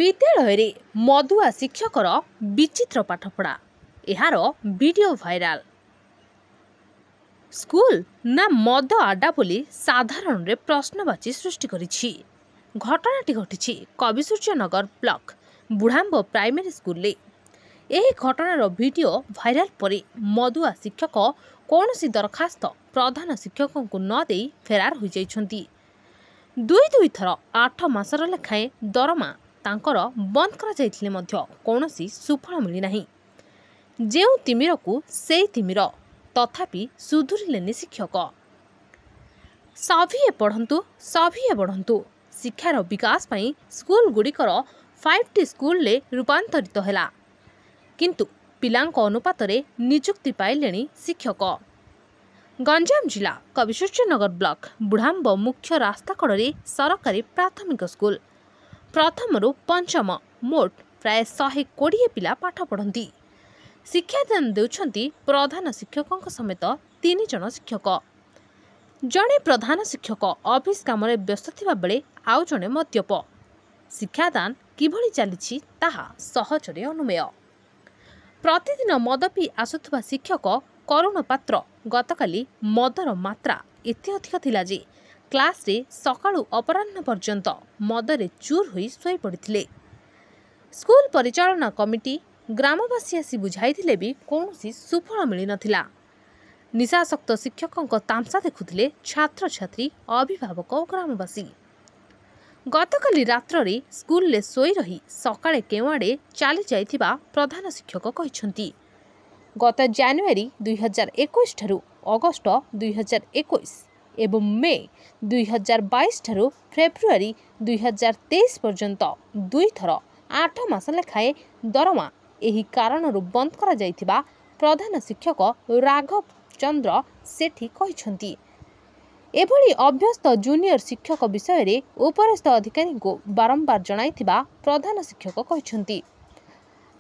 विद्यालय मदुआ शिक्षकर विचित्र पाठपढ़ा यार वीडियो भाइराल। स्कूल ना मद आड्डा बोली साधारण रे प्रश्नवाची सृष्टि करिछि। घटनाटी घटी कविसूर्यनगर ब्लॉक बुढ़ाम्ब प्राइमरी स्कूल। यह घटनार वीडियो भाइराल पर मदुआ शिक्षक कौन सी दरखास्त प्रधान शिक्षकों को न दे फेरार हो जाइछन्ति। दुई थर 8 मासर लेखाएं दरमा तांकर बंद करा जाइथिले मध्य कौनसी सुफल मिली नाही। जेउ तिमिर को से तिमिर तथापि सुधुरिलेनि शिक्षक। सभिए बढ़ंतु शिक्षार विकास पई स्कूल गुड़िकर 5टी स्कूल ले रूपांतरित हैला, किंतु पिलांक अनुपात रे नियुक्ति पाइलेनि शिक्षक। गंजाम जिला कविसूर्यनगर ब्लॉक बुढ़ाम्ब मुख्य रास्ता कड़े सरकारी प्राथमिक स्कूल प्रथम रु पंचम मोट प्राय 120 पिला पाठ पढ़ती। शिक्षादान देउछंती प्रधान शिक्षकों समेत 3 जन शिक्षक। जड़े प्रधान शिक्षक ऑफिस काम व्यस्त थिबा बेले आउ जड़े मद्यप। शिक्षादान किभली चली ताहा सहजरे अनुमेय। प्रतिदिन मद पी आसुथुबा शिक्षक करुण पात्र गतकाली मदर मात्रा एते अधिक थिला जे क्लास रे सकाळु अपराह्न पर्यंत मदरे चूर होई सोई पड़िथिले। स्कूल परिचालना कमिटी ग्रामवासी आसी बुझाइथिले भी कौनसी सुफल मिली नथिला। निशासक्त शिक्षकों तामसा देखुथिले छात्र छात्री, अभिभावक और ग्रामवासी। गतकाली रात्र रे स्कूल ले सोई रही सकाळे केवाड़े चली जाइथिबा प्रधान शिक्षक कहिसंती। गत जानुआरी 2021 ठारू अगस्ट 2021 एवं मे 2022 ठारू फेब्रुआरी 2023 पर्यंत 2 थर 8 मास लेखाए दरमा एही कारणरू बंद करा जाइथिबा प्रधान शिक्षक राघव चंद्र सेठी कहिसंती। एभली अभ्यस्त जूनियर शिक्षक विषय रे उपरिस्थ अधिकारी को बारंबार जणाइथिबा प्रधान शिक्षक कहिसंती।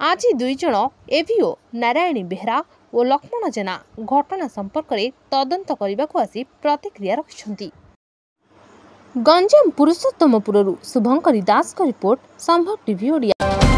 आज 2 जन एवीओ नारायणी बेहरा और लक्ष्मण जेना घटना संपर्क में तदंत करने को आसी प्रतिक्रिया रखिछंती। गंजाम पुरुषोत्तमपुरु शुभंकरी दास का रिपोर्ट संभव टीवी ओडिया।